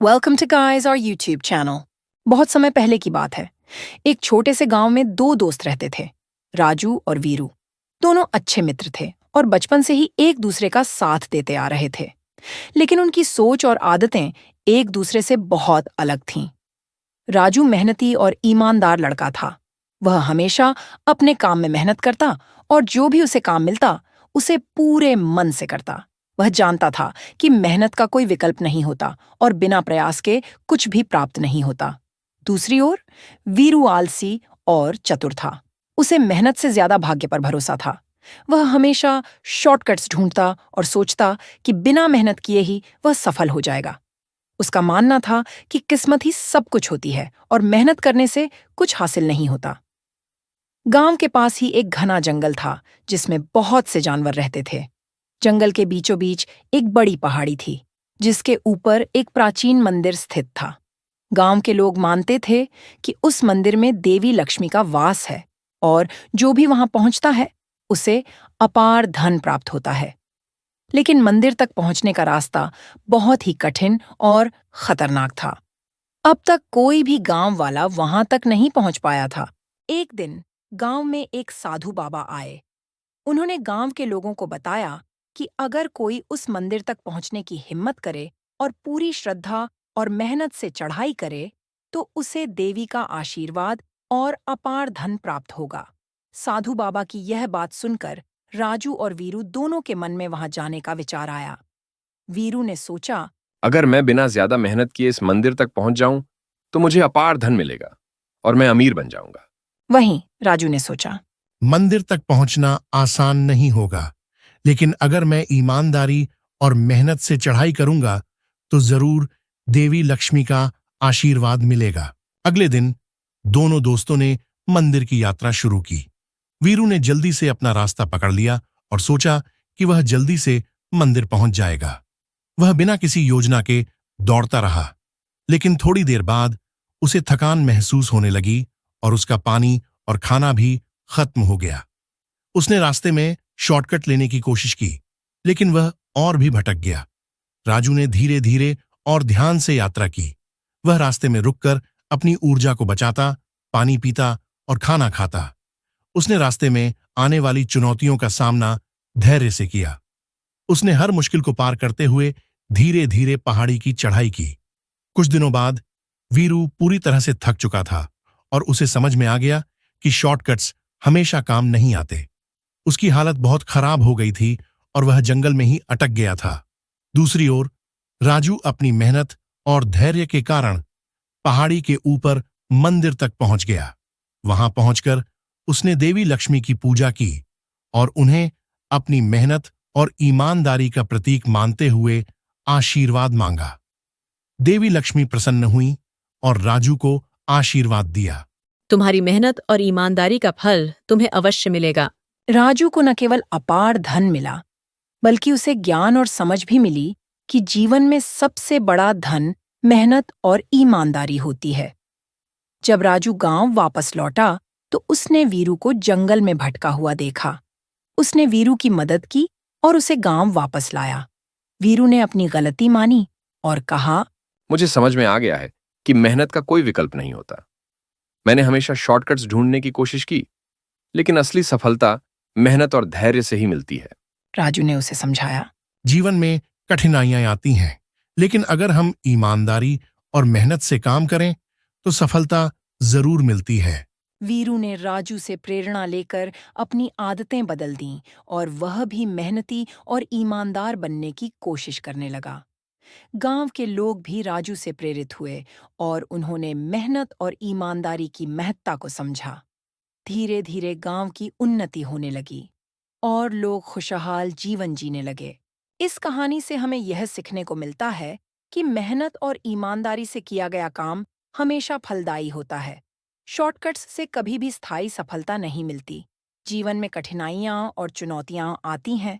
Welcome to guys और YouTube channel. बहुत समय पहले की बात है। एक छोटे से गांव में दो दोस्त रहते थे, राजू और वीरू। दोनों अच्छे मित्र थे और बचपन से ही एक दूसरे का साथ देते आ रहे थे। लेकिन उनकी सोच और आदतें एक दूसरे से बहुत अलग थीं। राजू मेहनती और ईमानदार लड़का था। वह हमेशा अपने काम में मेहनत करता और जो भी उसे काम मिलता उसे पूरे मन से करता। वह जानता था कि मेहनत का कोई विकल्प नहीं होता और बिना प्रयास के कुछ भी प्राप्त नहीं होता। दूसरी ओर वीरू आलसी और चतुर था। उसे मेहनत से ज्यादा भाग्य पर भरोसा था। वह हमेशा शॉर्टकट्स ढूंढता और सोचता कि बिना मेहनत किए ही वह सफल हो जाएगा। उसका मानना था कि किस्मत ही सब कुछ होती है और मेहनत करने से कुछ हासिल नहीं होता। गांव के पास ही एक घना जंगल था जिसमें बहुत से जानवर रहते थे। जंगल के बीचों बीच एक बड़ी पहाड़ी थी जिसके ऊपर एक प्राचीन मंदिर स्थित था। गांव के लोग मानते थे कि उस मंदिर में देवी लक्ष्मी का वास है और जो भी वहां पहुंचता है उसे अपार धन प्राप्त होता है। लेकिन मंदिर तक पहुंचने का रास्ता बहुत ही कठिन और खतरनाक था। अब तक कोई भी गांव वाला वहां तक नहीं पहुंच पाया था। एक दिन गांव में एक साधु बाबा आए। उन्होंने गांव के लोगों को बताया कि अगर कोई उस मंदिर तक पहुंचने की हिम्मत करे और पूरी श्रद्धा और मेहनत से चढ़ाई करे तो उसे देवी का आशीर्वाद और अपार धन प्राप्त होगा। साधु बाबा की यह बात सुनकर राजू और वीरू दोनों के मन में वहां जाने का विचार आया। वीरू ने सोचा, अगर मैं बिना ज्यादा मेहनत किए इस मंदिर तक पहुंच जाऊं तो मुझे अपार धन मिलेगा और मैं अमीर बन जाऊंगा। वहीं राजू ने सोचा, मंदिर तक पहुंचना आसान नहीं होगा, लेकिन अगर मैं ईमानदारी और मेहनत से चढ़ाई करूंगा तो जरूर देवी लक्ष्मी का आशीर्वाद मिलेगा। अगले दिन दोनों दोस्तों ने मंदिर की यात्रा शुरू की। वीरू ने जल्दी से अपना रास्ता पकड़ लिया और सोचा कि वह जल्दी से मंदिर पहुंच जाएगा। वह बिना किसी योजना के दौड़ता रहा, लेकिन थोड़ी देर बाद उसे थकान महसूस होने लगी और उसका पानी और खाना भी खत्म हो गया। उसने रास्ते में शॉर्टकट लेने की कोशिश की, लेकिन वह और भी भटक गया। राजू ने धीरे धीरे और ध्यान से यात्रा की। वह रास्ते में रुककर अपनी ऊर्जा को बचाता, पानी पीता और खाना खाता। उसने रास्ते में आने वाली चुनौतियों का सामना धैर्य से किया। उसने हर मुश्किल को पार करते हुए धीरे धीरे पहाड़ी की चढ़ाई की। कुछ दिनों बाद वीरू पूरी तरह से थक चुका था और उसे समझ में आ गया कि शॉर्टकट्स हमेशा काम नहीं आते। उसकी हालत बहुत खराब हो गई थी और वह जंगल में ही अटक गया था। दूसरी ओर राजू अपनी मेहनत और धैर्य के कारण पहाड़ी के ऊपर मंदिर तक पहुंच गया। वहां पहुंचकर उसने देवी लक्ष्मी की पूजा की और उन्हें अपनी मेहनत और ईमानदारी का प्रतीक मानते हुए आशीर्वाद मांगा। देवी लक्ष्मी प्रसन्न हुई और राजू को आशीर्वाद दिया। तुम्हारी मेहनत और ईमानदारी का फल तुम्हें अवश्य मिलेगा। राजू को न केवल अपार धन मिला बल्कि उसे ज्ञान और समझ भी मिली कि जीवन में सबसे बड़ा धन मेहनत और ईमानदारी होती है। जब राजू गांव वापस लौटा तो उसने वीरू को जंगल में भटका हुआ देखा। उसने वीरू की मदद की और उसे गांव वापस लाया। वीरू ने अपनी गलती मानी और कहा, मुझे समझ में आ गया है कि मेहनत का कोई विकल्प नहीं होता। मैंने हमेशा शॉर्टकट्स ढूंढने की कोशिश की, लेकिन असली सफलता मेहनत और धैर्य से ही मिलती है। राजू ने उसे समझाया। जीवन में कठिनाइयां आती हैं, लेकिन अगर हम ईमानदारी और मेहनत से काम करें तो सफलता जरूर मिलती है। वीरू ने राजू से प्रेरणा लेकर अपनी आदतें बदल दीं और वह भी मेहनती और ईमानदार बनने की कोशिश करने लगा। गांव के लोग भी राजू से प्रेरित हुए और उन्होंने मेहनत और ईमानदारी की महत्ता को समझा। धीरे धीरे गांव की उन्नति होने लगी और लोग खुशहाल जीवन जीने लगे। इस कहानी से हमें यह सीखने को मिलता है कि मेहनत और ईमानदारी से किया गया काम हमेशा फलदायी होता है। शॉर्टकट्स से कभी भी स्थायी सफलता नहीं मिलती। जीवन में कठिनाइयां और चुनौतियां आती हैं,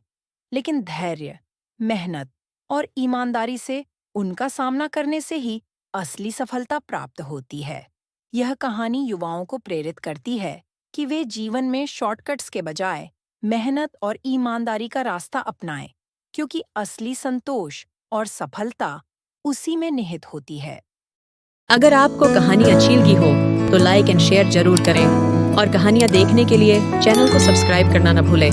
लेकिन धैर्य, मेहनत और ईमानदारी से उनका सामना करने से ही असली सफलता प्राप्त होती है। यह कहानी युवाओं को प्रेरित करती है कि वे जीवन में शॉर्टकट्स के बजाय मेहनत और ईमानदारी का रास्ता अपनाएं, क्योंकि असली संतोष और सफलता उसी में निहित होती है। अगर आपको कहानी अच्छी लगी हो तो लाइक एंड शेयर जरूर करें और कहानियाँ देखने के लिए चैनल को सब्सक्राइब करना न भूलें।